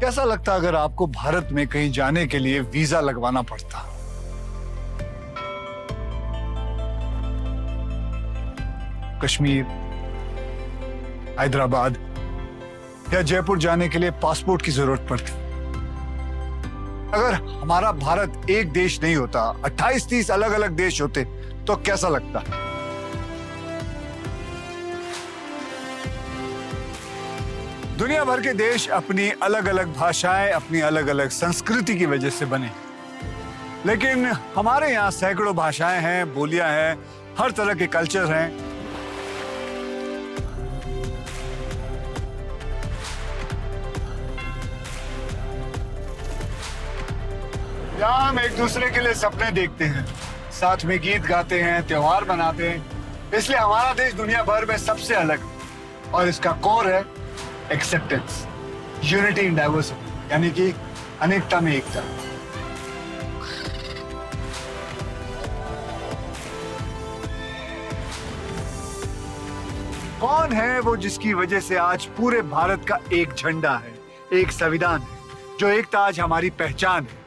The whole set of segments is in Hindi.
कैसा लगता अगर आपको भारत में कहीं जाने के लिए वीजा लगवाना पड़ता? कश्मीर, हैदराबाद या जयपुर जाने के लिए पासपोर्ट की जरूरत पड़ती। अगर हमारा भारत एक देश नहीं होता, 28-30 अलग अलग देश होते, तो कैसा लगता? दुनिया भर के देश अपनी अलग अलग भाषाएं, अपनी अलग अलग संस्कृति की वजह से बने, लेकिन हमारे यहाँ सैकड़ों भाषाएं हैं, बोलियां हैं, हर तरह के कल्चर हैं। यहाँ हम एक दूसरे के लिए सपने देखते हैं, साथ में गीत गाते हैं, त्योहार मनाते हैं। इसलिए हमारा देश दुनिया भर में सबसे अलग है और इसका कोर है एक्सेप्टेंस, यूनिटी इन डाइवर्सिटी, यानी कि अनेकता में एकता। कौन है वो जिसकी वजह से आज पूरे भारत का एक झंडा है, एक संविधान है, जो एकता आज हमारी पहचान है?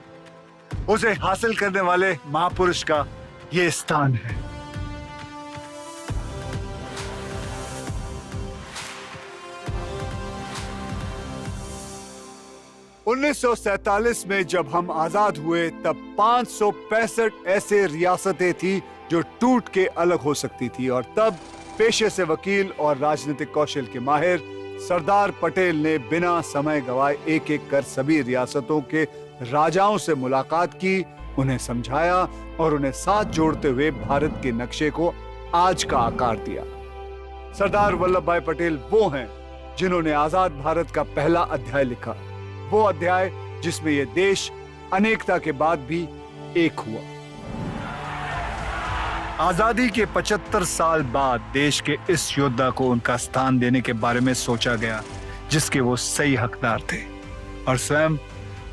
उसे हासिल करने वाले महापुरुष का ये स्थान है। उन्नीस 1947 में जब हम आजाद हुए, तब 565 ऐसे रियासतें थी जो टूट के अलग हो सकती थी, और तब पेशे से वकील और राजनीतिक कौशल के माहिर सरदार पटेल ने बिना समय गवाए एक एक कर सभी रियासतों के राजाओं से मुलाकात की, उन्हें समझाया और उन्हें साथ जोड़ते हुए भारत के नक्शे को आज का आकार दिया। सरदार वल्लभ भाई पटेल वो हैं जिन्होंने आजाद भारत का पहला अध्याय लिखा, वो अध्याय जिसमें यह देश अनेकता के बाद भी एक हुआ। आजादी के 75 साल बाद देश के इस योद्धा को उनका स्थान देने के बारे में सोचा गया जिसके वो सही हकदार थे, और स्वयं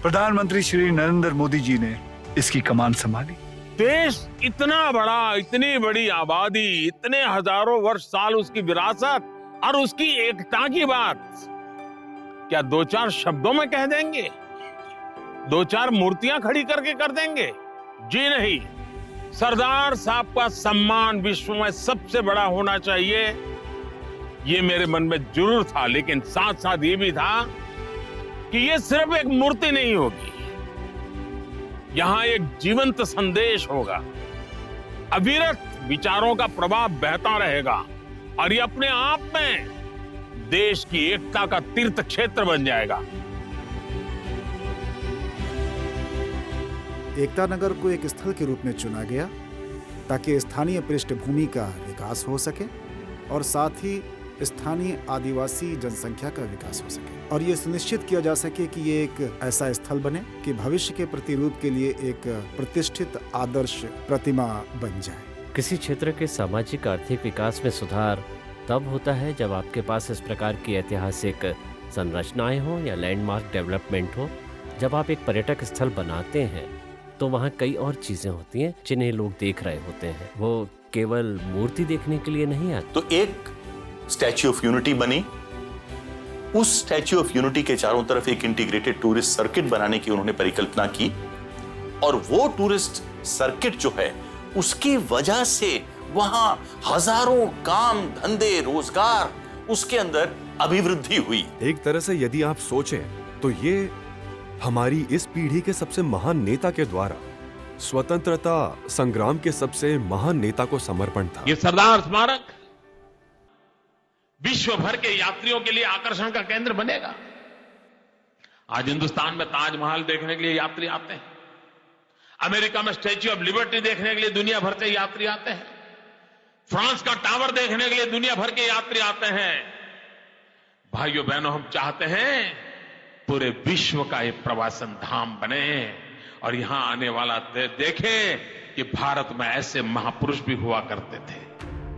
प्रधानमंत्री श्री नरेंद्र मोदी जी ने इसकी कमान संभाली। देश इतना बड़ा, इतनी बड़ी आबादी, इतने हजारों वर्ष साल उसकी विरासत और उसकी एकता की बात क्या 2-4 शब्दों में कह देंगे? 2-4 मूर्तियां खड़ी करके कर देंगे? जी नहीं। सरदार साहब का सम्मान विश्व में सबसे बड़ा होना चाहिए, ये मेरे मन में जरूर था, लेकिन साथ साथ ये भी था कि ये सिर्फ एक मूर्ति नहीं होगी, यहां एक जीवंत संदेश होगा, अविरत विचारों का प्रभाव बहता रहेगा, और ये अपने आप में देश की एकता का तीर्थ क्षेत्र बन जाएगा। एकता नगर को एक स्थल के रूप में चुना गया ताकि स्थानीय पृष्ठभूमि का विकास हो सके और साथ ही स्थानीय आदिवासी जनसंख्या का विकास हो सके, और ये सुनिश्चित किया जा सके कि ये एक ऐसा स्थल बने कि भविष्य के प्रतिरूप के लिए एक प्रतिष्ठित आदर्श प्रतिमा बन जाए। किसी क्षेत्र के सामाजिक आर्थिक विकास में सुधार तब होता है जब आपके पास इस प्रकार की ऐतिहासिक संरचनाएं हो या लैंडमार्क डेवलपमेंट हो। जब आप एक पर्यटक स्थल बनाते हैं तो वहाँ कई और चीजें होती हैं जिन्हें लोग देख रहे होते हैं, वो केवल मूर्ति देखने के लिए नहीं आते। तो एक स्टैच्यू ऑफ यूनिटी बनी, उस स्टैच्यू ऑफ यूनिटी के चारों तरफ एक इंटीग्रेटेड टूरिस्ट सर्किट बनाने की उन्होंने परिकल्पना की, और वो टूरिस्ट सर्किट जो है उसकी वजह से वहां हजारों काम धंधे रोजगार उसके अंदर अभिवृद्धि हुई। एक तरह से यदि आप सोचें तो ये हमारी इस पीढ़ी के सबसे महान नेता के द्वारा स्वतंत्रता संग्राम के सबसे महान नेता को समर्पण था। ये सरदार स्मारक विश्व भर के यात्रियों के लिए आकर्षण का केंद्र बनेगा। आज हिंदुस्तान में ताजमहल देखने के लिए यात्री आते हैं, अमेरिका में स्टैच्यू ऑफ लिबर्टी देखने के लिए दुनिया भर से यात्री आते हैं, फ्रांस का टावर देखने के लिए दुनिया भर के यात्री आते हैं। भाइयों बहनों, हम चाहते हैं पूरे विश्व का एक प्रवासन धाम बने और यहां आने वाला देखे कि भारत में ऐसे महापुरुष भी हुआ करते थे।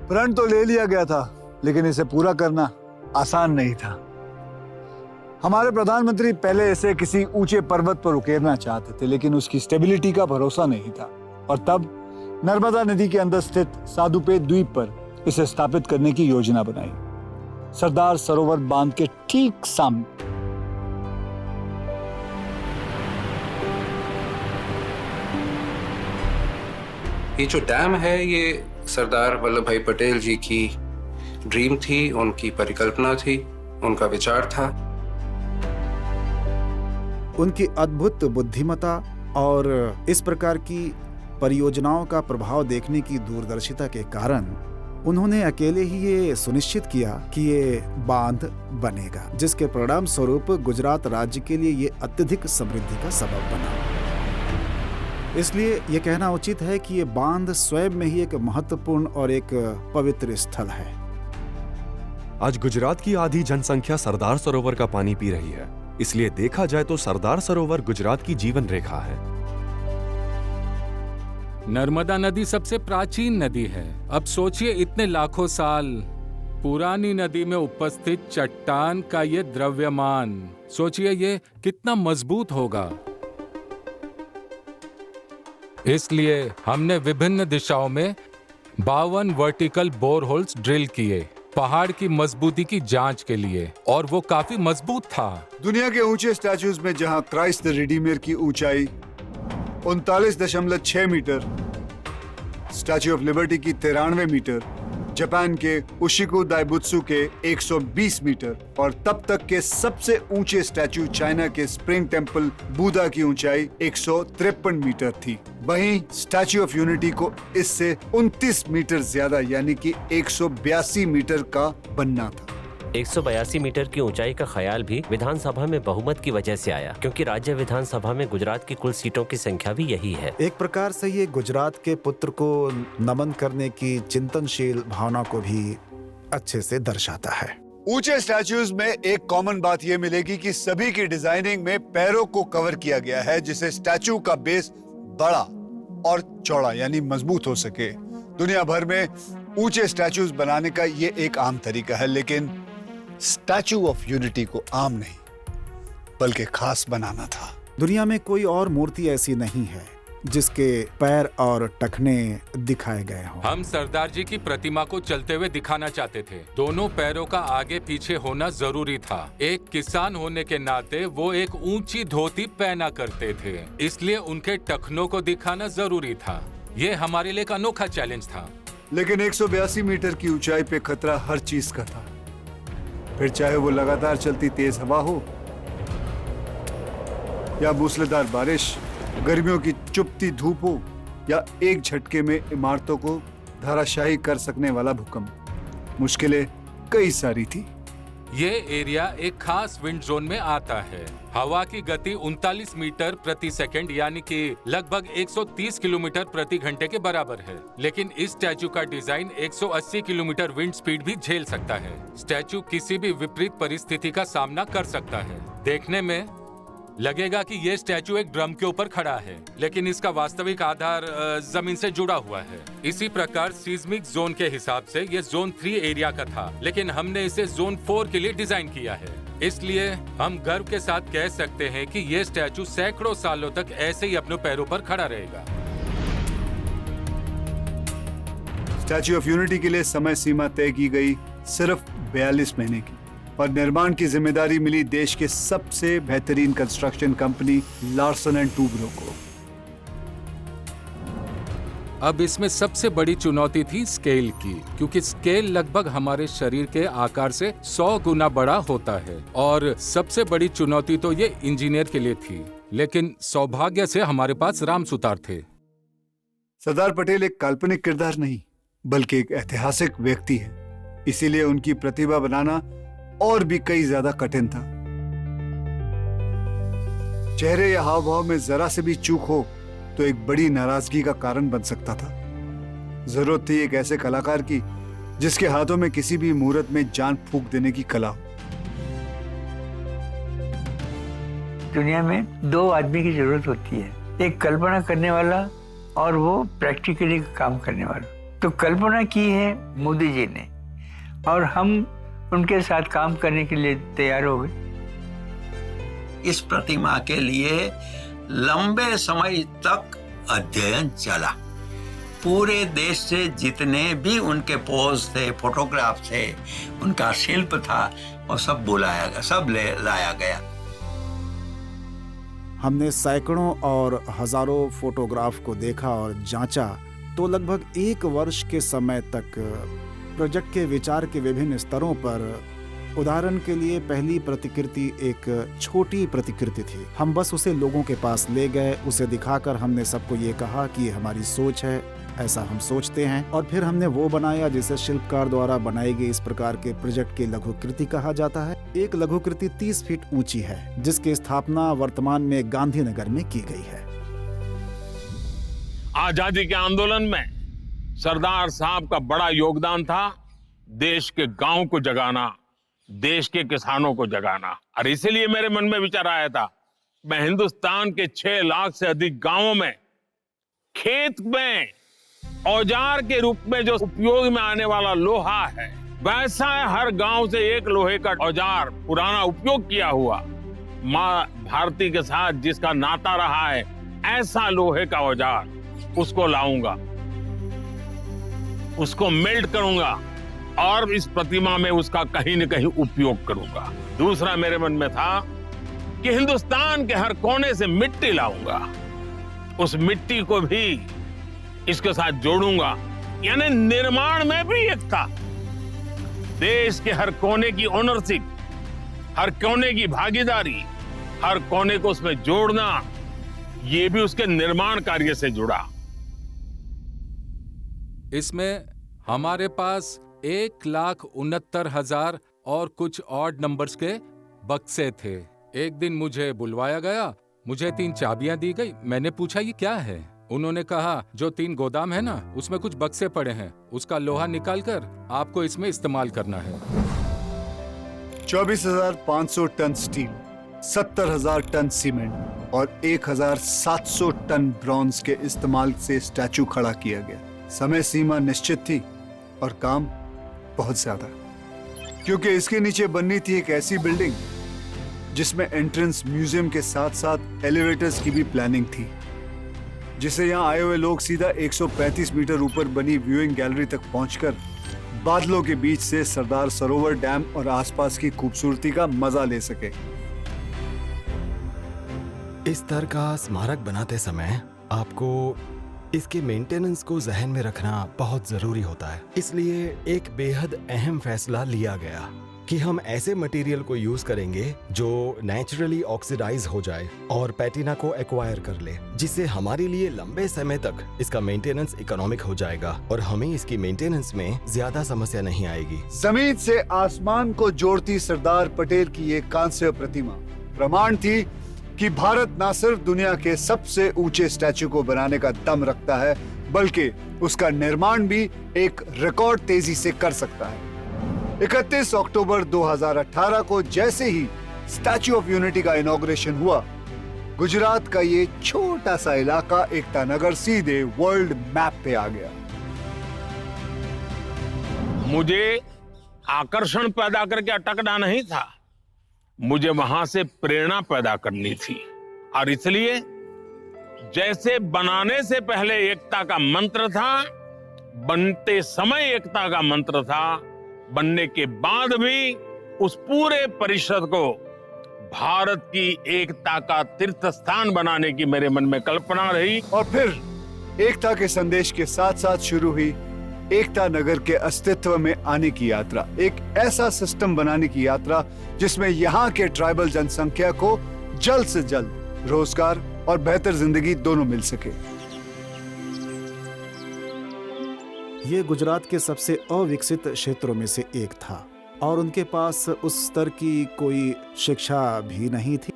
प्रण तो ले लिया गया था, लेकिन इसे पूरा करना आसान नहीं था। हमारे प्रधानमंत्री पहले इसे किसी ऊंचे पर्वत पर उकेरना चाहते थे, लेकिन उसकी स्टेबिलिटी का भरोसा नहीं था, और तब नर्मदा नदी के अंदर स्थित साधुपे द्वीप पर इसे स्थापित करने की योजना बनाई, सरदार सरोवर बांध के ठीक सामने। ये जो डैम है ये सरदार वल्लभ भाई पटेल जी की ड्रीम थी, उनकी परिकल्पना थी, उनका विचार था। उनकी अद्भुत बुद्धिमत्ता और इस प्रकार की परियोजनाओं का प्रभाव देखने की दूरदर्शिता के कारण उन्होंने अकेले ही ये सुनिश्चित किया कि ये बांध बनेगा, जिसके परिणाम स्वरूप गुजरात राज्य के लिए ये अत्यधिक समृद्धि का सबब बना। इसलिए ये कहना उचित है कि ये बांध स्वयं में ही एक महत्वपूर्ण और एक पवित्र स्थल है। आज गुजरात की आधी जनसंख्या सरदार सरोवर का पानी पी रही है, इसलिए देखा जाए तो सरदार सरोवर गुजरात की जीवन रेखा है। नर्मदा नदी सबसे प्राचीन नदी है। अब सोचिए, इतने लाखों साल पुरानी नदी में उपस्थित चट्टान का ये द्रव्यमान, सोचिए ये कितना मजबूत होगा। इसलिए हमने विभिन्न दिशाओं में 52 वर्टिकल बोरहोल्स ड्रिल किए पहाड़ की मजबूती की जांच के लिए, और वो काफी मजबूत था। दुनिया के ऊंचे स्टैचूज में जहां क्राइस्ट द रिडीमर की ऊंचाई 39.6 मीटर, स्टैच्यू ऑफ लिबर्टी की 93 मीटर, जापान के उशिकु दाइबुत्सु के 120 मीटर और तब तक के सबसे ऊंचे स्टैच्यू चाइना के स्प्रिंग टेम्पल बुद्धा की ऊंचाई 153 मीटर थी। वहीं स्टैच्यू ऑफ यूनिटी को इससे 29 मीटर ज्यादा यानी कि 182 मीटर का बनना था। 182 मीटर की ऊंचाई का ख्याल भी विधानसभा में बहुमत की वजह से आया, क्योंकि राज्य विधानसभा में गुजरात की कुल सीटों की संख्या भी यही है। एक प्रकार से ये गुजरात के पुत्र को नमन करने की चिंतनशील भावना को भी अच्छे से दर्शाता है। ऊंचे स्टैच्यूज में एक कॉमन बात यह मिलेगी कि सभी की डिजाइनिंग में पैरों को कवर किया गया है, जिससे स्टैच्यू का बेस बड़ा और चौड़ा यानी मजबूत हो सके। दुनिया भर में ऊंचे स्टैच्यूज बनाने का ये एक आम तरीका है, लेकिन स्टैच्यू ऑफ यूनिटी को आम नहीं बल्कि खास बनाना था। दुनिया में कोई और मूर्ति ऐसी नहीं है जिसके पैर और टखने दिखाए गए हों। हम सरदार जी की प्रतिमा को चलते हुए दिखाना चाहते थे। दोनों पैरों का आगे पीछे होना जरूरी था। एक किसान होने के नाते वो एक ऊंची धोती पहना करते थे, इसलिए उनके टखनों को दिखाना जरूरी था। ये हमारे लिए एक अनोखा चैलेंज था। लेकिन 182 मीटर की ऊंचाई पे खतरा हर चीज का था, फिर चाहे वो लगातार चलती तेज हवा हो या मूसलाधार बारिश, गर्मियों की चुभती धूप हो या एक झटके में इमारतों को धराशायी कर सकने वाला भूकंप। मुश्किलें कई सारी थी। ये एरिया एक खास विंड जोन में आता है। हवा की गति 39 मीटर प्रति सेकंड यानी कि लगभग 130 किलोमीटर प्रति घंटे के बराबर है। लेकिन इस स्टैचू का डिजाइन 180 किलोमीटर विंड स्पीड भी झेल सकता है। स्टैचू किसी भी विपरीत परिस्थिति का सामना कर सकता है। देखने में लगेगा कि ये स्टैचू एक ड्रम के ऊपर खड़ा है, लेकिन इसका वास्तविक आधार जमीन से जुड़ा हुआ है। इसी प्रकार सीस्मिक जोन के हिसाब से ये जोन 3 एरिया का था, लेकिन हमने इसे जोन 4 के लिए डिजाइन किया है। इसलिए हम गर्व के साथ कह सकते हैं कि ये स्टैचू सैकड़ों सालों तक ऐसे ही अपने पैरों पर खड़ा रहेगा। स्टैच्यू ऑफ यूनिटी के लिए समय सीमा तय की गई सिर्फ 42 महीने की, और निर्माण की जिम्मेदारी मिली देश के सबसे बेहतरीन construction company Larsen and Toubro को। अब इसमें सबसे बड़ी चुनौती थी स्केल की, क्योंकि स्केल लगभग हमारे शरीर के आकार से 100 गुना बड़ा होता है। और सबसे बड़ी चुनौती तो ये इंजीनियर के लिए थी, लेकिन सौभाग्य से हमारे पास राम सुतार थे। सरदार पटेल एक काल्पनिक किरदार नहीं बल्कि एक ऐतिहासिक व्यक्ति है, इसीलिए उनकी प्रतिभा बनाना और भी कई ज्यादा कठिन था। चेहरे या हाव भाव में जरा से भी चूक हो तो एक बड़ी नाराजगी का कारण बन सकता था। जरूरत थी एक ऐसे कलाकार की जिसके हाथों में किसी भी मुहूर्त में जान फूंक देने की कला हो। दुनिया में 2 आदमी की जरूरत होती है, एक कल्पना करने वाला और वो प्रैक्टिकली काम करने वाला। तो कल्पना की है मोदी जी ने, और हम उनके साथ काम करने के लिए तैयार हो गए। इस प्रतिमा के लिए लंबे समय तक अध्ययन चला। पूरे देश से जितने भी उनके पोज थे, फोटोग्राफ थे, उनका शिल्प था, और सब बुलाया गया, सब लाया गया। हमने सैकड़ों और हजारों फोटोग्राफ को देखा और जांचा तो लगभग 1 वर्ष के समय तक प्रोजेक्ट के विचार के विभिन्न स्तरों पर, उदाहरण के लिए पहली प्रतिकृति एक छोटी प्रतिकृति थी। हम बस उसे लोगों के पास ले गए, उसे दिखाकर हमने सबको ये कहा कि ये हमारी सोच है, ऐसा हम सोचते हैं, और फिर हमने वो बनाया जिसे शिल्पकार द्वारा बनाई गई इस प्रकार के प्रोजेक्ट की लघुकृति कहा जाता है। एक लघुकृति 30 फीट ऊंची है, जिसकी स्थापना वर्तमान में गांधीनगर में की गई है। आजादी के आंदोलन में सरदार साहब का बड़ा योगदान था देश के गांव को जगाना, देश के किसानों को जगाना, और इसीलिए मेरे मन में विचार आया था मैं हिंदुस्तान के 6 लाख से अधिक गांवों में खेत में औजार के रूप में जो उपयोग में आने वाला लोहा है, वैसा हर गांव से एक लोहे का औजार पुराना उपयोग किया हुआ, मां भारती के साथ जिसका नाता रहा है, ऐसा लोहे का औजार उसको लाऊंगा, उसको मेल्ट करूंगा और इस प्रतिमा में उसका कहीं न कहीं उपयोग करूंगा। दूसरा मेरे मन में था कि हिंदुस्तान के हर कोने से मिट्टी लाऊंगा, उस मिट्टी को भी इसके साथ जोड़ूंगा, यानी निर्माण में भी एकता, देश के हर कोने की ओनरशिप, हर कोने की भागीदारी, हर कोने को उसमें जोड़ना, ये भी उसके निर्माण कार्य से जुड़ा। इसमें हमारे पास 1,69,000 और कुछ ऑड नंबर्स के बक्से थे। एक दिन मुझे बुलवाया गया, मुझे 3 चाबियां दी गई। मैंने पूछा ये क्या है? उन्होंने कहा जो 3 गोदाम है ना, उसमें कुछ बक्से पड़े हैं, उसका लोहा निकालकर आपको इसमें इस्तेमाल करना है। 24,500 टन स्टील, 70,000 टन सीमेंट और 1,700 टन ब्रॉन्ज के इस्तेमाल से स्टैचू खड़ा किया गया। समय सीमा निश्चित थी और काम बहुत ज्यादा, क्योंकि इसके नीचे बननी थी एक ऐसी बिल्डिंग जिसमें एंट्रेंस म्यूजियम के साथ साथ एलिवेटर्स की भी प्लानिंग थी, जिसे यहाँ आए हुए लोग सीधा 135 मीटर ऊपर बनी व्यूइंग गैलरी तक पहुंचकर बादलों के बीच से सरदार सरोवर डैम और आसपास की खूबसूरती का मजा ले सके। इस तरह का स्मारक बनाते समय आपको इसके मेंटेनेंस को जहन में रखना बहुत जरूरी होता है। इसलिए एक बेहद अहम फैसला लिया गया कि हम ऐसे मटेरियल को यूज करेंगे जो नेचुरली ऑक्सीडाइज हो जाए और पैटिना को एक्वायर कर ले, जिससे हमारे लिए लंबे समय तक इसका मेंटेनेंस इकोनॉमिक हो जाएगा और हमें इसकी मेंटेनेंस में ज्यादा समस्या नहीं आएगी। जमीन से आसमान को जोड़ती सरदार पटेल की ये कांस्य प्रतिमा प्रमाण थी कि भारत न सिर्फ दुनिया के सबसे ऊंचे स्टैचू को बनाने का दम रखता है, बल्कि उसका निर्माण भी एक रिकॉर्ड तेजी से कर सकता है। 31 अक्टूबर 2018 को जैसे ही स्टैचू ऑफ यूनिटी का इनॉग्रेशन हुआ, गुजरात का ये छोटा सा इलाका एकता नगर सीधे वर्ल्ड मैप पे आ गया। मुझे आकर्षण पैदा करके अटकना नहीं था, मुझे वहां से प्रेरणा पैदा करनी थी, और इसलिए जैसे बनाने से पहले एकता का मंत्र था, बनते समय एकता का मंत्र था, बनने के बाद भी उस पूरे परिषद को भारत की एकता का तीर्थ स्थान बनाने की मेरे मन में कल्पना रही। और फिर एकता के संदेश के साथ साथ शुरू हुई एकता नगर के अस्तित्व में आने की यात्रा, एक ऐसा सिस्टम बनाने की यात्रा जिसमें यहाँ के ट्राइबल जनसंख्या को जल्द से जल्द रोजगार और बेहतर जिंदगी दोनों मिल सके। ये गुजरात के सबसे अविकसित क्षेत्रों में से एक था और उनके पास उस स्तर की कोई शिक्षा भी नहीं थी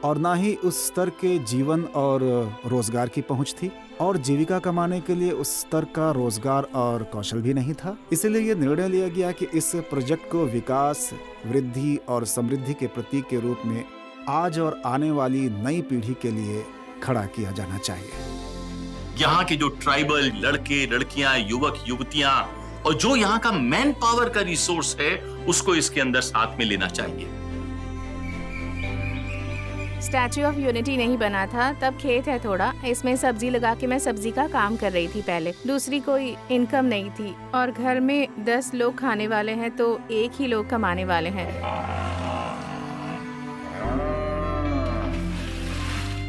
और ना ही उस स्तर के जीवन और रोजगार की पहुंच थी, और जीविका कमाने के लिए उस स्तर का रोजगार और कौशल भी नहीं था। इसलिए ये निर्णय लिया गया कि इस प्रोजेक्ट को विकास, वृद्धि और समृद्धि के प्रतीक के रूप में आज और आने वाली नई पीढ़ी के लिए खड़ा किया जाना चाहिए। यहाँ के जो ट्राइबल लड़के लड़कियां, युवक युवतियां और जो यहाँ का मैन पावर का रिसोर्स है, उसको इसके अंदर साथ में लेना चाहिए। स्टैच्यू ऑफ यूनिटी नहीं बना था, तब खेत है थोड़ा, इसमें सब्जी लगा के मैं सब्जी का काम कर रही थी पहले। दूसरी कोई इनकम नहीं थी और घर में 10 लोग खाने वाले हैं तो एक ही लोग कमाने वाले हैं।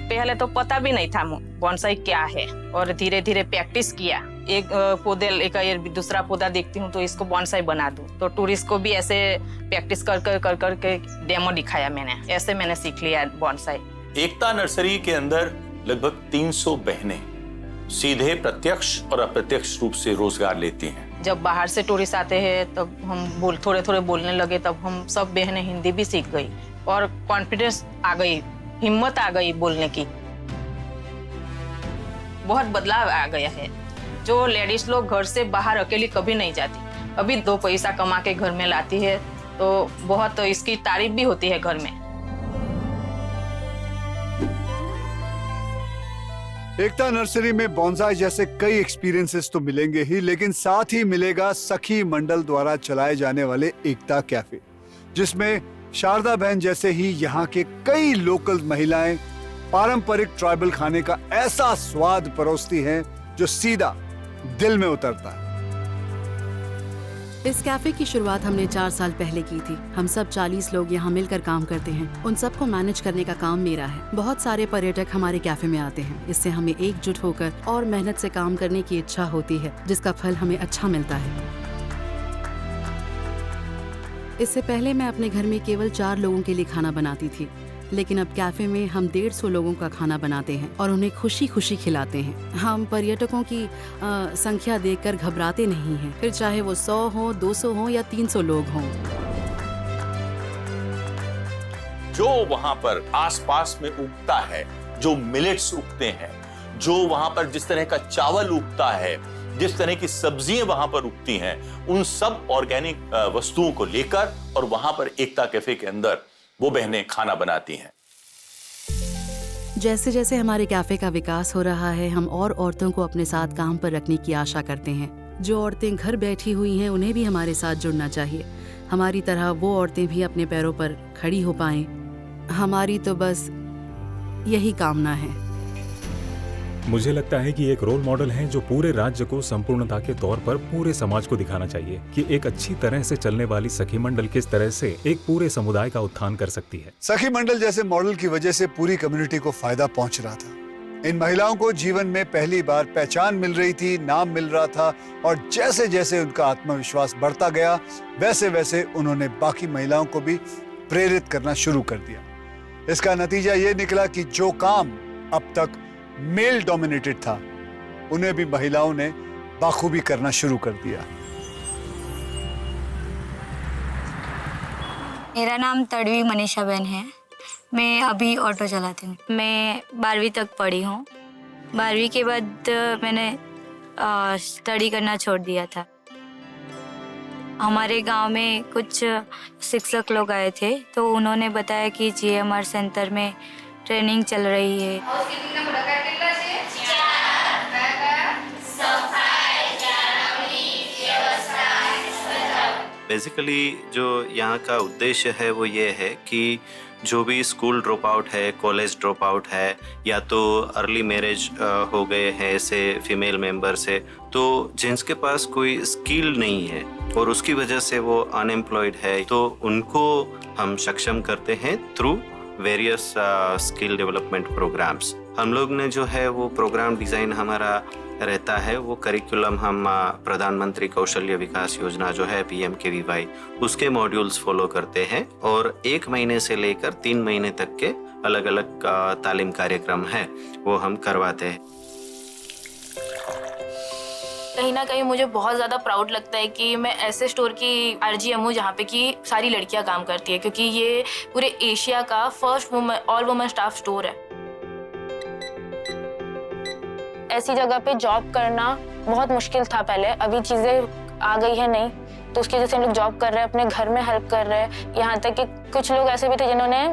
पहले तो पता भी नहीं था बोनसाई क्या है और धीरे धीरे प्रैक्टिस किया एक पौधे लेकर दूसरा पौधा देखती हूँ तो इसको बॉन्साई बना दूँ। तो टूरिस्ट को भी ऐसे प्रैक्टिस कर के डेमो दिखाया मैंने, ऐसे मैंने सीख लिया बॉन्साई। एकता नर्सरी के अंदर लगभग 300 बहनें सीधे प्रत्यक्ष और अप्रत्यक्ष रूप से रोजगार लेती हैं। जब बाहर से टूरिस्ट आते हैं तब हम थोड़े बोलने लगे, तब हम सब बहनें हिंदी भी सीख गई और कॉन्फिडेंस आ गई, हिम्मत आ गई बोलने की। बहुत बदलाव आ गया है। जो लेडीज लोग घर से बाहर अकेली कभी नहीं जाती, अभी 2 पैसा कमा के घर में लाती है, तो बहुत इसकी तारीफ भी होती है घर में। एकता नर्सरी में बॉन्साई जैसे कई एक्सपीरियंसेस तो मिलेंगे ही, लेकिन साथ ही मिलेगा सखी मंडल द्वारा चलाए जाने वाले एकता कैफे, जिसमें शारदा बहन जैसे ही यहाँ के कई लोकल महिलाएं पारंपरिक ट्राइबल खाने का ऐसा स्वाद परोसती हैं जो सीधा दिल में उतरता है। इस कैफे की शुरुआत हमने 4 साल पहले की थी। हम सब 40 लोग यहाँ मिलकर काम करते हैं। उन सबको मैनेज करने का काम मेरा है। बहुत सारे पर्यटक हमारे कैफे में आते हैं। इससे हमें एकजुट होकर और मेहनत से काम करने की इच्छा होती है, जिसका फल हमें अच्छा मिलता है। इससे पहले मैं अपने घर में केवल 4 लोगों के लिए खाना बनाती थी, लेकिन अब कैफे में हम 150 लोगों का खाना बनाते हैं और उन्हें खुशी खुशी खिलाते हैं। हम पर्यटकों की संख्या देखकर घबराते नहीं हैं, फिर चाहे वो 100 हो, 200 हो या 300 लोग हों। जो वहां पर आसपास में उगता है, जो मिलेट्स उगते हैं, जो वहां पर जिस तरह का चावल उगता है, जिस तरह की सब्जियां वहां पर उगती हैं, उन सब ऑर्गेनिक वस्तुओं को लेकर और वहां पर एकता कैफे के अंदर वो बहनें खाना बनाती हैं। जैसे जैसे हमारे कैफे का विकास हो रहा है, हम और औरतों को अपने साथ काम पर रखने की आशा करते हैं। जो औरतें घर बैठी हुई हैं, उन्हें भी हमारे साथ जुड़ना चाहिए। हमारी तरह वो औरतें भी अपने पैरों पर खड़ी हो पाएं। हमारी तो बस यही कामना है। मुझे लगता है कि एक रोल मॉडल है जो पूरे राज्य को संपूर्णता के तौर पर पूरे समाज को दिखाना चाहिए कि एक अच्छी तरह से चलने वाली सखी मंडल किस तरह से एक पूरे समुदाय का उत्थान कर सकती है। सखी मंडल जैसे मॉडल की वजह से पूरी कम्युनिटी को फायदा पहुंच रहा था। इन महिलाओं को जीवन में पहली बार पहचान मिल रही थी, नाम मिल रहा था, और जैसे जैसे उनका आत्मविश्वास बढ़ता गया, वैसे वैसे उन्होंने बाकी महिलाओं को भी प्रेरित करना शुरू कर दिया। इसका नतीजा ये निकला कि जो काम अब तक मेल डोमिनेटेड था, उन्हें भी महिलाओं ने बाखूबी करना शुरू कर दिया। मेरा नाम तड़वी मनीषा बहन है। मैं अभी ऑटो चलाती हूँ। मैं 12वीं तक पढ़ी हूँ। 12वीं के बाद मैंने स्टडी करना छोड़ दिया था। हमारे गांव में कुछ शिक्षक लोग आए थे, तो उन्होंने बताया कि GMR सेंटर में ट्रेनिंग चल रही है। बेसिकली जो यहाँ का उद्देश्य है वो ये है कि जो भी स्कूल ड्रॉप आउट है, कॉलेज ड्रॉप आउट है, या तो अर्ली मैरिज हो गए हैं ऐसे फीमेल मेंबर से, तो जिनके पास कोई स्किल नहीं है और उसकी वजह से वो अनएम्प्लॉयड है, तो उनको हम सक्षम करते हैं through various skill development programs. हम लोग ने जो है वो प्रोग्राम डिज़ाइन हमारा रहता है, वो करिकुलम हम प्रधानमंत्री कौशल्य विकास योजना जो है PMKVY, उसके मॉड्यूल्स फॉलो करते हैं और 1 महीने से लेकर 3 महीने तक के अलग अलग तालीम कार्यक्रम है वो हम करवाते हैं। कहीं ना कहीं मुझे बहुत ज़्यादा प्राउड लगता है कि मैं ऐसे स्टोर की RGM हूँ जहाँ पे कि सारी लड़कियाँ काम करती है, क्योंकि ये पूरे एशिया का first all women staff store है। ऐसी जगह पे जॉब करना बहुत मुश्किल था पहले, अभी चीज़ें आ गई है नहीं, तो उसकी वजह से हम लोग जॉब कर रहे हैं, अपने घर में हेल्प कर रहे हैं। यहाँ तक कि कुछ लोग ऐसे भी थे जिन्होंने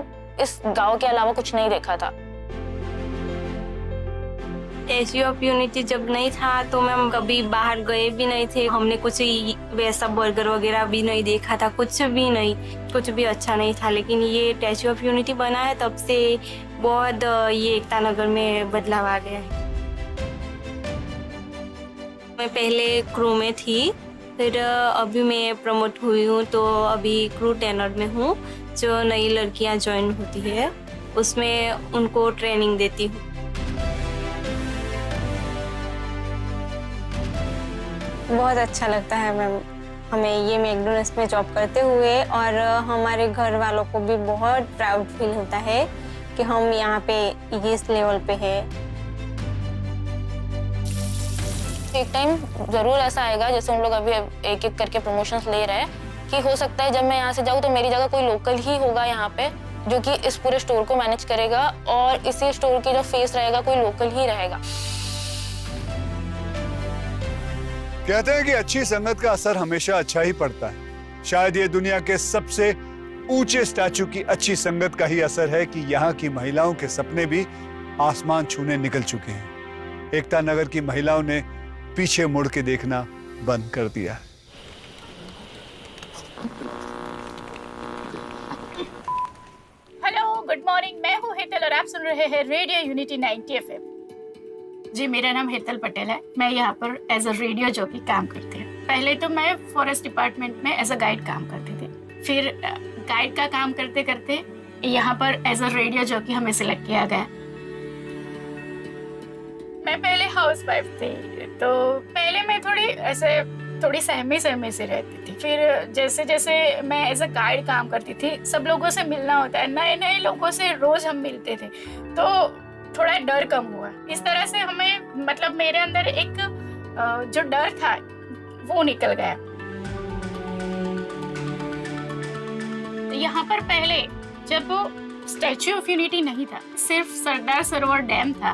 इस गांव के अलावा कुछ नहीं देखा था। स्टैच्यू ऑफ यूनिटी जब नहीं था तो मैम कभी बाहर गए भी नहीं थे। हमने कुछ वैसा बर्गर वगैरह भी नहीं देखा था, कुछ भी नहीं, कुछ भी अच्छा नहीं था। लेकिन ये स्टैच्यू ऑफ यूनिटी बना है तब से बहुत ये एकता नगर में बदलाव आ गया है। मैं पहले क्रू में थी, फिर अभी मैं प्रमोट हुई हूँ तो अभी क्रू टेनर में हूँ। जो नई लड़कियाँ ज्वाइन होती है उसमें उनको ट्रेनिंग देती हूँ। बहुत अच्छा लगता है मैम हमें ये मैकडोनल्ड्स में जॉब करते हुए, और हमारे घर वालों को भी बहुत प्राउड फील होता है कि हम यहाँ पे इस लेवल पे है। एक टाइम जरूर ऐसा आएगा, जैसे हम लोग अभी एक एक करके प्रमोशंस ले रहे हैं, कि हो सकता है जब मैं यहाँ से जाऊँ तो मेरी जगह कोई लोकल ही होगा यहाँ पे जो कि इस पूरे स्टोर को मैनेज करेगा, और इसी स्टोर की जो फेस रहेगा कोई लोकल ही रहेगा। कहते हैं कि अच्छी संगत का असर हमेशा अच्छा ही पड़ता है। शायद ये दुनिया के सबसे ऊंचे स्टैचू की अच्छी संगत का ही असर है कि यहाँ की महिलाओं के सपने भी आसमान छूने निकल चुके हैं। एकता नगर की महिलाओं ने पीछे मुड़ के देखना बंद कर दिया है। Hello, good morning. मैं हूँ हेतल और आप सुन रहे हैं रेडियो यूनिटी 90 FM। जी, मेरा नाम हेतल पटेल है। मैं यहाँ पर एज अ रेडियो जॉकी काम करती हूँ। पहले तो मैं फॉरेस्ट डिपार्टमेंट में एज अ गाइड काम करती थी। फिर गाइड का काम करते करते यहाँ पर एज अ रेडियो जॉकी हमें सिलेक्ट किया गया। मैं पहले हाउस वाइफ थी, तो पहले मैं थोड़ी सहमी से रहती थी। फिर जैसे जैसे मैं एज अ गाइड काम करती थी, सब लोगों से मिलना होता है, नए नए लोगों से रोज हम मिलते थे, तो थोड़ा डर कम हुआ। इस तरह से हमें मतलब मेरे अंदर एक जो डर था वो निकल गया। यहाँ पर पहले जब स्टैच्यू ऑफ यूनिटी नहीं था, सिर्फ सरदार सरोवर डैम था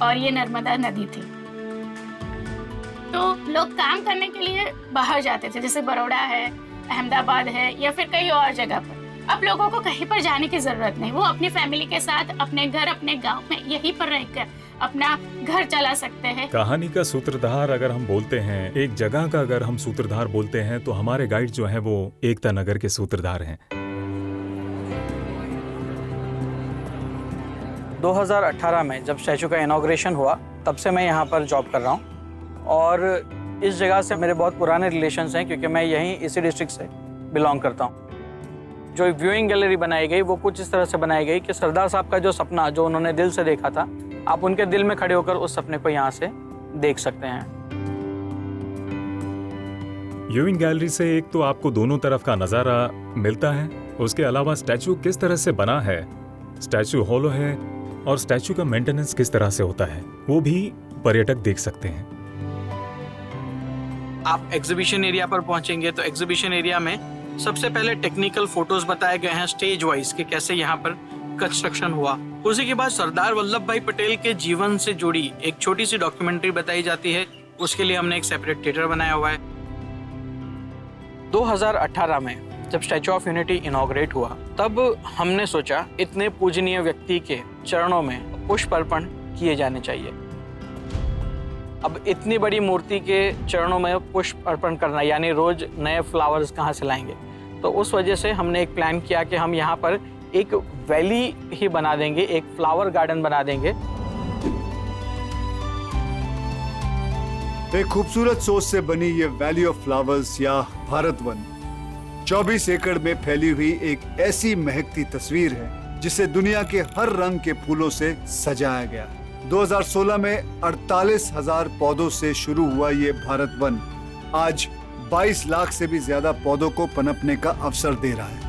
और ये नर्मदा नदी थी, तो लोग काम करने के लिए बाहर जाते थे, जैसे बड़ौदा है, अहमदाबाद है या फिर कहीं और जगह पर। अब लोगों को कहीं पर जाने की जरूरत नहीं, वो अपनी फैमिली के साथ अपने घर अपने गांव में यहीं पर रहकर अपना घर चला सकते हैं। कहानी का सूत्रधार अगर हम बोलते हैं, एक जगह का अगर हम सूत्रधार बोलते हैं, तो हमारे गाइड जो हैं वो एकता नगर के सूत्रधार हैं। 2018 में जब स्टैचू का इनॉग्रेशन हुआ, तब से मैं यहाँ पर जॉब कर रहा हूँ, और इस जगह से मेरे बहुत पुराने रिलेशंस हैं, क्योंकि मैं यहीं इसी डिस्ट्रिक्ट से बिलोंग करता हूँ। जो व्यूइंग गैलरी बनाई गई वो कुछ इस तरह से बनाई गई कि सरदार साहब का जो सपना जो उन्होंने दिल से देखा था, आप उनके दिल में खड़े होकर उस सपने को यहाँ से देख सकते हैं। व्यूइंग गैलरी से एक तो आपको दोनों तरफ का नज़ारा मिलता है, उसके अलावा स्टैचू किस तरह से बना है, स्टैचू हॉलो है, और स्टैचू का मेंटेनेंस किस तरह से होता है, वो भी पर्यटक देख सकते हैं। आप एग्जीबिशन एरिया पर पहुंचेंगे तो एग्जीबिशन एरिया में सबसे पहले टेक्निकल फोटोज बताए गए हैं स्टेज वाइज कि कैसे यहाँ पर कंस्ट्रक्शन हुआ। उसी के बाद सरदार वल्लभ भाई पटेल के जीवन से जुड़ी एक छोटी सी डॉक्यूमेंट्री बताई जाती है, उसके लिए हमने एक सेपरेट थिएटर बनाया हुआ है। 2018 में जब स्टैचू ऑफ यूनिटी इनॉग्रेट हुआ, तब हमने सोचा इतने पूजनीय व्यक्ति के चरणों में पुष्प अर्पण किए जाने चाहिए। अब इतनी बड़ी मूर्ति के चरणों में पुष्प अर्पण करना यानी रोज नए फ्लावर्स कहाँ से लाएंगे, तो उस वजह से हमने एक प्लान किया कि हम यहाँ पर एक वैली ही बना देंगे, एक फ्लावर गार्डन बना देंगे। एक खूबसूरत सोच से बनी ये वैली ऑफ फ्लावर्स या भारत वन 24 एकड़ में फैली हुई एक ऐसी महकती तस्वीर है जिसे दुनिया के हर रंग के फूलों से सजाया गया। 2016 में 48,000 पौधों से शुरू हुआ ये भारत वन आज 22 लाख से भी ज्यादा पौधों को पनपने का अवसर दे रहा है।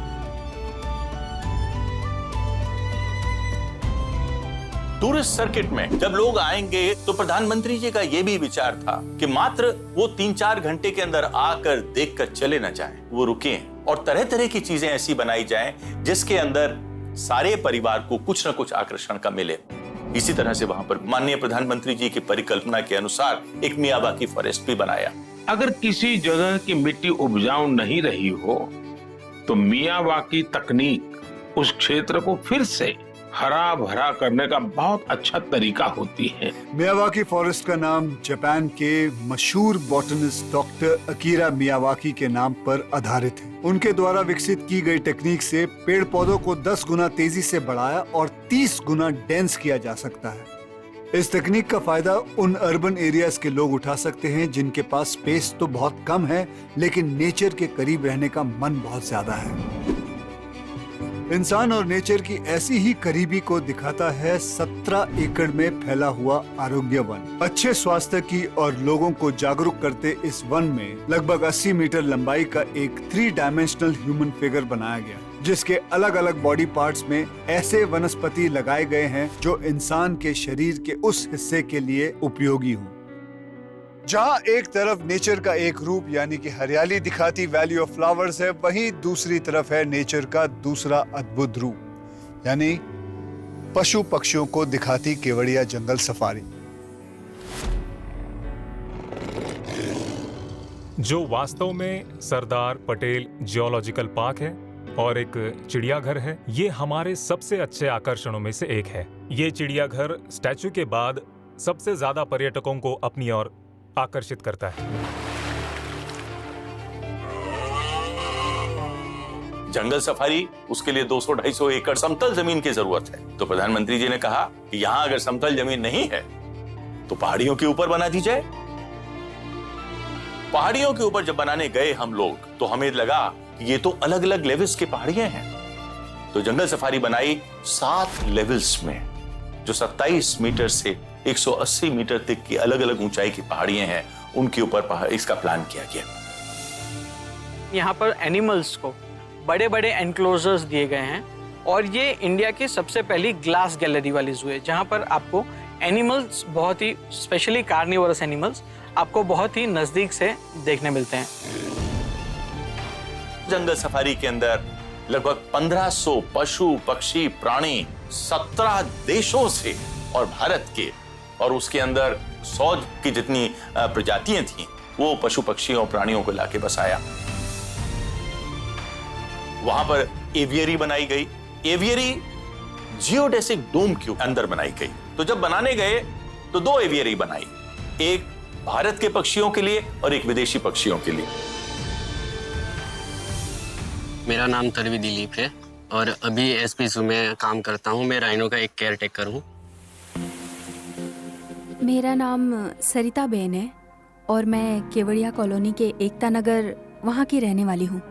टूरिस्ट सर्किट में जब लोग आएंगे तो प्रधानमंत्री जी का यह भी विचार था कि मात्र वो 3-4 घंटे के अंदर आकर देखकर चले न जाएं, वो रुकें और तरह तरह की चीजें ऐसी बनाई जाएं जिसके अंदर सारे परिवार को कुछ न कुछ आकर्षण का मिले। इसी तरह से वहां पर माननीय प्रधानमंत्री जी की परिकल्पना के अनुसार एक मियावाकी फॉरेस्ट भी बनाया। अगर किसी जगह की मिट्टी उपजाऊ नहीं रही हो तो मियावाकी तकनीक उस क्षेत्र को फिर से हरा भरा करने का बहुत अच्छा तरीका होती है। मियावाकी फॉरेस्ट का नाम जापान के मशहूर बॉटनिस्ट डॉक्टर अकीरा मियावाकी के नाम पर आधारित है। उनके द्वारा विकसित की गई टेक्निक से पेड़ पौधों को 10 गुना तेजी से बढ़ाया और 30 गुना डेंस किया जा सकता है। इस तकनीक का फायदा उन अर्बन एरियाज के लोग उठा सकते हैं जिनके पास स्पेस तो बहुत कम है लेकिन नेचर के करीब रहने का मन बहुत ज्यादा है। इंसान और नेचर की ऐसी ही करीबी को दिखाता है 17 एकड़ में फैला हुआ आरोग्य वन। अच्छे स्वास्थ्य की और लोगों को जागरूक करते इस वन में लगभग 80 मीटर लंबाई का एक 3 डायमेंशनल ह्यूमन फिगर बनाया गया, जिसके अलग अलग बॉडी पार्ट्स में ऐसे वनस्पति लगाए गए हैं जो इंसान के शरीर के उस हिस्से के लिए उपयोगी हों। जहां एक तरफ नेचर का एक रूप यानी कि हरियाली दिखाती वैली ऑफ फ्लावर्स है, वहीं दूसरी तरफ है नेचर का दूसरा अद्भुत रूप यानी पशु पक्षियों को दिखाती केवड़िया जंगल सफारी, जो वास्तव में सरदार पटेल जियोलॉजिकल पार्क है और एक चिड़ियाघर है। ये हमारे सबसे अच्छे आकर्षणों में से एक है। ये चिड़ियाघर स्टैचू के बाद सबसे ज्यादा पर्यटकों को अपनी ओर आकर्षित करता है। जंगल सफारी, उसके लिए 200-250 एकड़ समतल जमीन की जरूरत है। तो प्रधानमंत्री जी ने कहा कि यहां अगर समतल जमीन नहीं है तो पहाड़ियों के ऊपर बना दी जाए। पहाड़ियों के ऊपर जब बनाने गए हम लोग तो हमें लगा कि ये तो अलग अलग लेवल्स की पहाड़ियां हैं। तो जंगल सफारी बनाई 7 लेवल्स में, जो 27 मीटर से 180 मीटर तक की अलग अलग ऊंचाई की पहाड़ियां हैं, उनके ऊपर इसका प्लान किया गया। यहाँ पर एनिमल्स को बड़े बड़े एनक्लोजर्स दिए गए हैं और ये इंडिया की सबसे पहली ग्लास गैलरी वाली जू है, जहाँ पर आपको एनिमल्स बहुत ही स्पेशली कार्निवोरस एनिमल्स आपको बहुत ही नजदीक से देखने मिलते हैं। जंगल सफारी के अंदर लगभग 1500 पशु पक्षी प्राणी 17 देशों से और भारत के, और उसके अंदर 100 की जितनी प्रजातियां थीं वो पशु पक्षियों प्राणियों को लाके बसाया। वहां पर एवियरी बनाई गई। एवियरी जियोडेसिक डोम के अंदर बनाई गई। तो जब बनाने गए तो 2 एवियरी बनाई, एक भारत के पक्षियों के लिए और एक विदेशी पक्षियों के लिए। मेरा नाम तरवी दिलीप है और अभी एसपी जू में काम करता हूँ। मैं राइनो का एक केयर टेकर हूँ। मेरा नाम सरिता बेन है और मैं केवड़िया कॉलोनी के एकता नगर वहाँ की रहने वाली हूँ।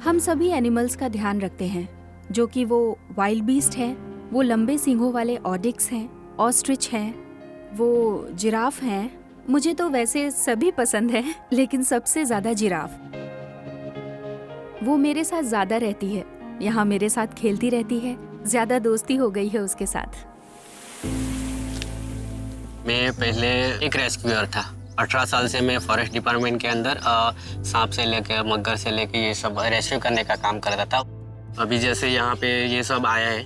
हम सभी एनिमल्स का ध्यान रखते हैं, जो कि वो वाइल्ड बीस्ट हैं, वो लंबे सींगों वाले ऑडिक्स हैं, ऑस्ट्रिच हैं, वो जिराफ हैं। मुझे तो वैसे सभी पसंद है, लेकिन सबसे ज़्यादा जिराफ। वो मेरे साथ ज़्यादा रहती है, यहाँ मेरे साथ खेलती रहती है, ज़्यादा दोस्ती हो गई है उसके साथ। मैं पहले एक रेस्क्यूअर था। 18 साल से मैं फॉरेस्ट डिपार्टमेंट के अंदर सांप से लेके मगर से लेके ये सब रेस्क्यू करने का काम करता था। अभी जैसे यहाँ पे ये सब आया है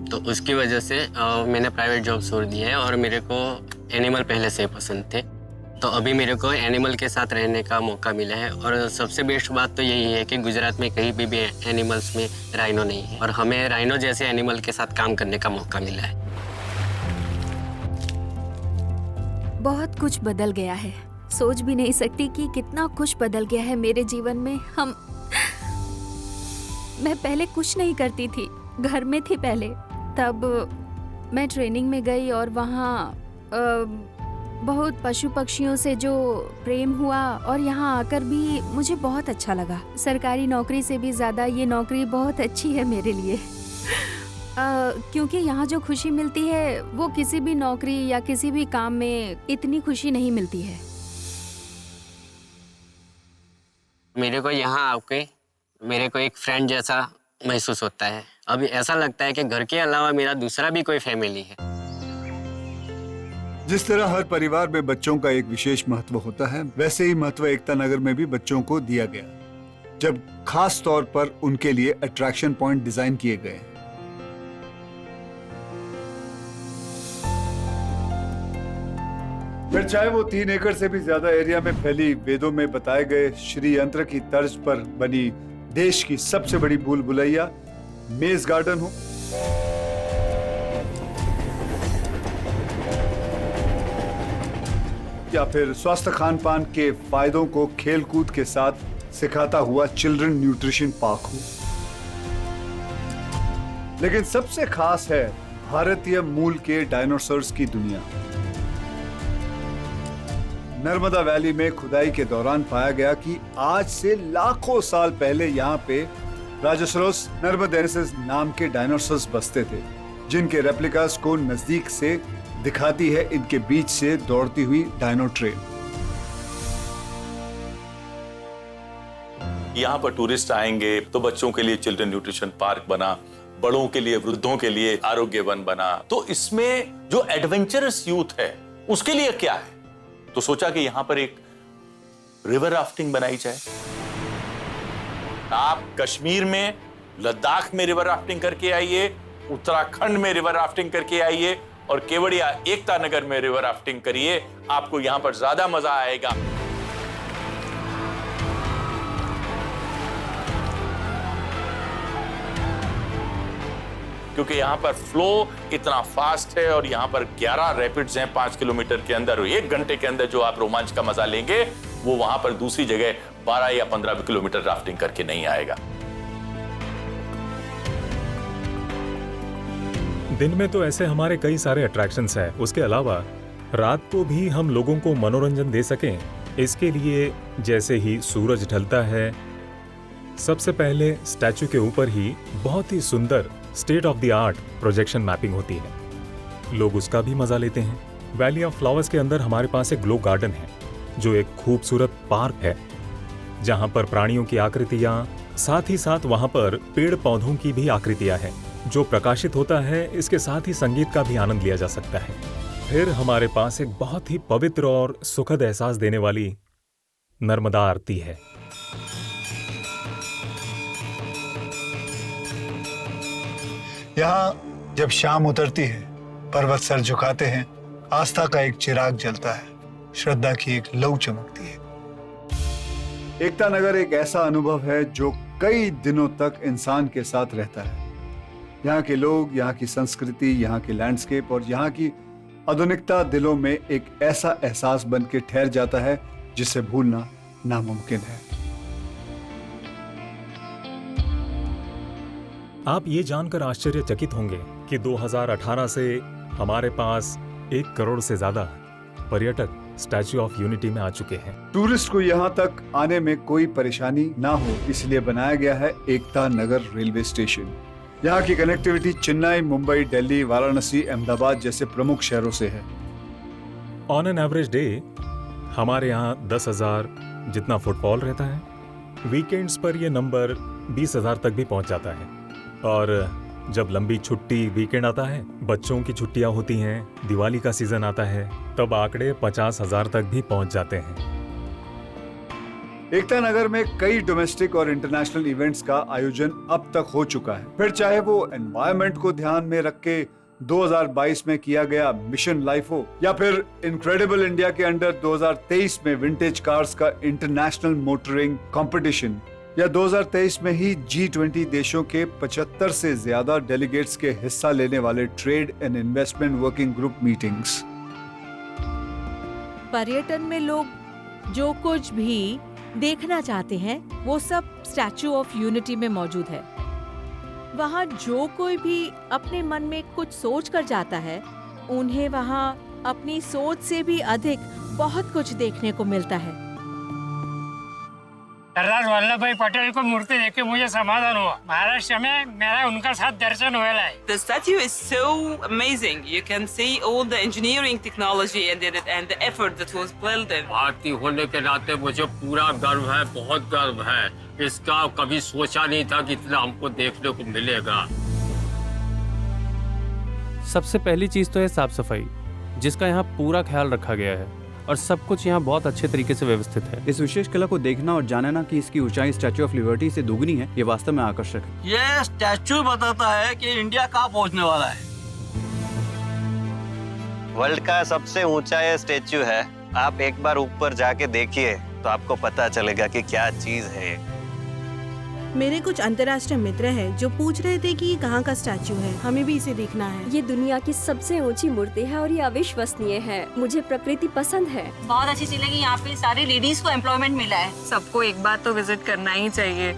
तो उसकी वजह से मैंने प्राइवेट जॉब छोड़ दी है और मेरे को एनिमल पहले से पसंद थे। तो अभी मेरे को एनिमल के साथ रहने का मौका मिला है और सबसे बेस्ट बात तो यही है कि गुजरात में कहीं भी एनिमल्स में राइनो नहीं है और हमें राइनो जैसे एनिमल के साथ काम करने का मौका मिला है। बहुत कुछ बदल गया है, सोच भी नहीं सकती कि कितना कुछ बदल गया है मेरे जीवन में। मैं पहले कुछ नहीं करती थी, घर में थी पहले। तब मैं ट्रेनिंग में गई और वहाँ बहुत पशु पक्षियों से जो प्रेम हुआ और यहाँ आकर भी मुझे बहुत अच्छा लगा। सरकारी नौकरी से भी ज़्यादा ये नौकरी बहुत अच्छी है मेरे लिए। क्योंकि यहाँ जो खुशी मिलती है वो किसी भी नौकरी या किसी भी काम में इतनी खुशी नहीं मिलती है। मेरे को यहाँ आके मेरे को एक फ्रेंड जैसा महसूस होता है। अभी ऐसा लगता है कि घर के अलावा मेरा दूसरा भी कोई फैमिली है। जिस तरह हर परिवार में बच्चों का एक विशेष महत्व होता है, वैसे ही महत्व एकता नगर में भी बच्चों को दिया गया, जब खास तौर पर उनके लिए अट्रैक्शन पॉइंट डिजाइन किए गए। फिर चाहे वो 3 एकड़ से भी ज्यादा एरिया में फैली वेदों में बताए गए श्री यंत्र की तर्ज पर बनी देश की सबसे बड़ी भूल भुलैया मेज गार्डन हो, या फिर स्वस्थ खान पान के फायदों को खेल कूद के साथ सिखाता हुआ चिल्ड्रन न्यूट्रिशन पार्क हो, लेकिन सबसे खास है भारतीय मूल के डायनासोर्स की दुनिया। नर्मदा वैली में खुदाई के दौरान पाया गया कि आज से लाखों साल पहले यहाँ पे राजोसोरस नर्मदेनेसिस नाम के डायनासोर्स बसते थे, जिनके रेप्लिकास को नजदीक से दिखाती है इनके बीच से दौड़ती हुई डायनो ट्रेन। यहाँ पर टूरिस्ट आएंगे तो बच्चों के लिए चिल्ड्रन न्यूट्रिशन पार्क बना, बड़ों के लिए, वृद्धों के लिए आरोग्य वन बना। तो इसमें जो एडवेंचरस यूथ है उसके लिए क्या है, तो सोचा कि यहाँ पर एक रिवर राफ्टिंग बनाई जाए। आप कश्मीर में, लद्दाख में रिवर राफ्टिंग करके आइए, उत्तराखंड में रिवर राफ्टिंग करके आइए और केवड़िया एकता नगर में रिवर राफ्टिंग करिए, आपको यहां पर ज्यादा मजा आएगा। क्योंकि यहां पर फ्लो इतना फास्ट है और यहां पर 11 रैपिड्स हैं 5 किलोमीटर के अंदर, 1 घंटे के अंदर जो आप रोमांच का मजा लेंगे वो वहां पर दूसरी जगह 12 या 15 किलोमीटर राफ्टिंग करके नहीं आएगा। दिन में तो ऐसे हमारे कई सारे अट्रैक्शंस हैं, उसके अलावा रात को भी हम लोगों को मनोरंजन दे सकें, इसके लिए जैसे ही सूरज ढलता है, सबसे पहले स्टैचू के ऊपर ही बहुत ही सुंदर state of the art projection mapping होती है। लोग उसका भी मजा लेते हैं। वैली ऑफ फ्लावर्स के अंदर हमारे पास एक ग्लो गार्डन है, जो एक खूबसूरत पार्क है, जहां पर प्राणियों की आकृतियां, साथ ही साथ वहां पर पेड़ पौधों की भी आकृतियां हैं जो प्रकाशित होता है। इसके साथ ही संगीत का भी आनंद लिया जा सकता है। फिर हमारे पास एक बहुत ही पवित्र और सुखद एहसास देने वाली नर्मदा आरती है। यहाँ जब शाम उतरती है, पर्वत सर झुकाते हैं, आस्था का एक चिराग जलता है, श्रद्धा की एक लौ चमकती है। एकता नगर एक ऐसा अनुभव है जो कई दिनों तक इंसान के साथ रहता है। यहाँ के लोग, यहाँ की संस्कृति, यहाँ की लैंडस्केप और यहाँ की आधुनिकता दिलों में एक ऐसा एहसास बन के ठहर जाता है जिसे भूलना नामुमकिन है। आप ये जानकर आश्चर्यचकित होंगे कि 2018 से हमारे पास 1 करोड़ से ज्यादा पर्यटक स्टैच्यू ऑफ यूनिटी में आ चुके हैं। टूरिस्ट को यहाँ तक आने में कोई परेशानी ना हो, इसलिए बनाया गया है एकता नगर रेलवे स्टेशन। यहाँ की कनेक्टिविटी चेन्नई, मुंबई, दिल्ली, वाराणसी, अहमदाबाद जैसे प्रमुख शहरों से है। ऑन एन एवरेज डे हमारे यहाँ 10,000 जितना फुटफॉल रहता है। वीकेंड्स पर यह नंबर 20,000 तक भी पहुँच जाता है। और जब लंबी छुट्टी वीकेंड आता है, बच्चों की छुट्टियां होती हैं, दिवाली का सीजन आता है, तब आंकड़े 50,000 तक भी पहुंच जाते हैं। एकता नगर में कई डोमेस्टिक और इंटरनेशनल इवेंट्स का आयोजन अब तक हो चुका है। फिर चाहे वो एनवायरनमेंट को ध्यान में रख के 2022 में किया गया मिशन लाइफ हो, या फिर इनक्रेडिबल इंडिया के अंडर 2023 में विंटेज कार्स का इंटरनेशनल मोटरिंग कंपटीशन, या 2023 में ही G20 देशों के 75 से ज्यादा डेलीगेट्स के हिस्सा लेने वाले trade and investment working group meetings. पर्यटन में लोग जो कुछ भी देखना चाहते हैं वो सब स्टैच्यू ऑफ यूनिटी में मौजूद है। वहाँ जो कोई भी अपने मन में कुछ सोच कर जाता है, उन्हें वहाँ अपनी सोच से भी अधिक बहुत कुछ देखने को मिलता है। सरदार वल्लभ भाई पटेल को मूर्ति देख के मुझे समाधान हुआ। महाराष्ट्र में मेरा उनका साथ दर्शन हुआ है। The statue is so amazing. You can see all the engineering technology and the effort that was built in. भारतीय होने के नाते मुझे पूरा गर्व है, बहुत गर्व है। इसका कभी सोचा नहीं था कि इतना हमको देखने को मिलेगा। सबसे पहली चीज तो है साफ सफाई, जिसका यहाँ पूरा ख्याल रखा गया है और सब कुछ यहाँ बहुत अच्छे तरीके से व्यवस्थित है। इस विशेष कला को देखना और जानना कि इसकी ऊंचाई स्टैच्यू ऑफ लिबर्टी से दुगनी है, ये वास्तव में आकर्षक है। ये स्टैच्यू बताता है कि इंडिया कहाँ पहुँचने वाला है। वर्ल्ड का सबसे ऊंचा ये स्टैच्यू है। आप एक बार ऊपर जाके देखिए तो आपको पता चलेगा कि क्या चीज है। मेरे कुछ अंतर्राष्ट्रीय मित्र हैं जो पूछ रहे थे कि ये कहाँ का स्टैच्यू है, हमें भी इसे देखना है। ये दुनिया की सबसे ऊंची मूर्ति है और ये अविश्वसनीय है। मुझे प्रकृति पसंद है। बहुत अच्छी चीज लगी, यहाँ पे सारी लेडीज को एम्प्लॉयमेंट मिला है। सबको एक बार तो विजिट करना ही चाहिए।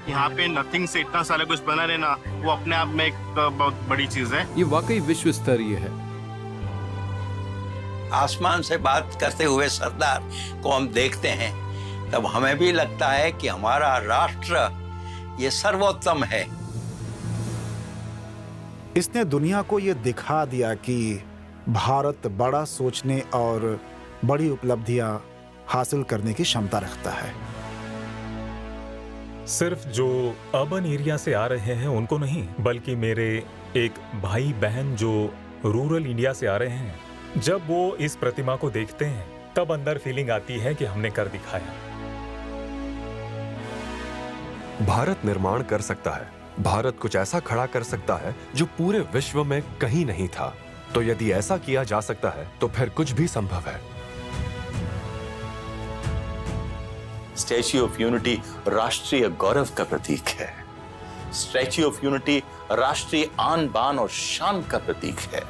यहाँ पे नथिंग से इतना सारा कुछ बना रहना, वो अपने आप में एक बहुत बड़ी चीज है। ये वाकई विश्व स्तरीय है। आसमान से बात करते हुए सरदार को हम देखते हैं, तब हमें भी लगता है कि हमारा राष्ट्र ये सर्वोत्तम है। इसने दुनिया को ये दिखा दिया कि भारत बड़ा सोचने और बड़ी उपलब्धियां हासिल करने की क्षमता रखता है। सिर्फ जो अर्बन एरिया से आ रहे हैं उनको नहीं, बल्कि मेरे एक भाई बहन जो रूरल इंडिया से आ रहे हैं, जब वो इस प्रतिमा को देखते हैं तब अंदर फीलिंग आती है कि हमने कर दिखाया। भारत निर्माण कर सकता है, भारत कुछ ऐसा खड़ा कर सकता है जो पूरे विश्व में कहीं नहीं था। तो यदि ऐसा किया जा सकता है तो फिर कुछ भी संभव है। स्टैच्यू ऑफ यूनिटी राष्ट्रीय गौरव का प्रतीक है। स्टैच्यू ऑफ यूनिटी राष्ट्रीय आन बान और शान का प्रतीक है।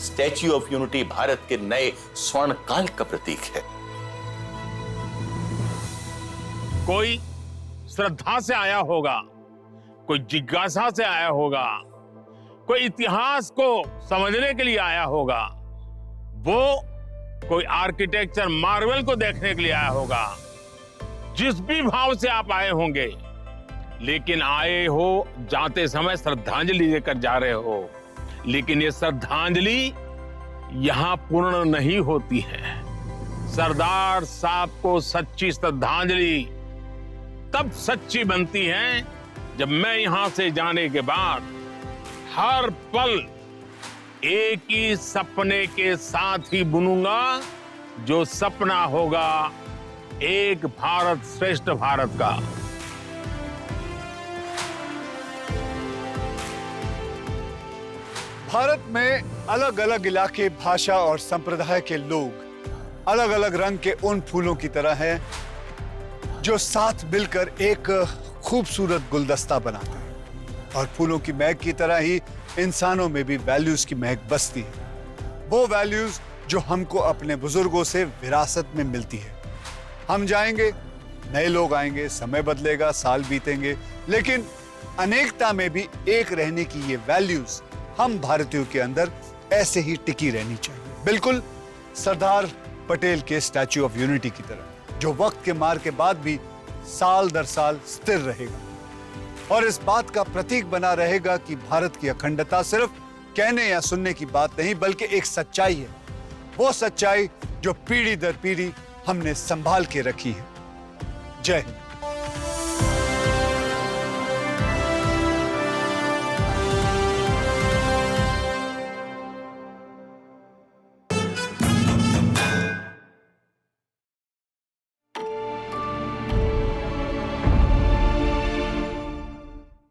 स्टैच्यू ऑफ यूनिटी भारत के नए स्वर्ण काल का प्रतीक है। कोई श्रद्धा से आया होगा, कोई जिज्ञासा से आया होगा, कोई इतिहास को समझने के लिए आया होगा, वो कोई आर्किटेक्चर मार्वल को देखने के लिए आया होगा। जिस भी भाव से आप आए होंगे, लेकिन आए हो जाते समय श्रद्धांजलि लेकर जा रहे हो। लेकिन ये श्रद्धांजलि यहां पूर्ण नहीं होती है। सरदार साहब को सच्ची श्रद्धांजलि तब सच्ची बनती है जब मैं यहां से जाने के बाद हर पल एक ही सपने के साथ ही बुनूंगा, जो सपना होगा एक भारत श्रेष्ठ भारत का। भारत में अलग अलग इलाके, भाषा और संप्रदाय के लोग अलग अलग रंग के उन फूलों की तरह हैं जो साथ मिलकर एक खूबसूरत गुलदस्ता बनाते हैं। और फूलों की महक की तरह ही इंसानों में भी वैल्यूज की महक बसती है। वो वैल्यूज जो हमको अपने बुजुर्गों से विरासत में मिलती है। हम जाएंगे, नए लोग आएंगे, समय बदलेगा, साल बीतेंगे, लेकिन अनेकता में भी एक रहने की ये वैल्यूज हम भारतीयों के अंदर ऐसे ही टिकी रहनी चाहिए। बिल्कुल सरदार पटेल के स्टैच्यू ऑफ यूनिटी की तरह, जो वक्त के मार के बाद भी साल दर साल स्थिर रहेगा और इस बात का प्रतीक बना रहेगा कि भारत की अखंडता सिर्फ कहने या सुनने की बात नहीं, बल्कि एक सच्चाई है। वो सच्चाई जो पीढ़ी दर पीढ़ी हमने संभाल के रखी है। जय हिंद।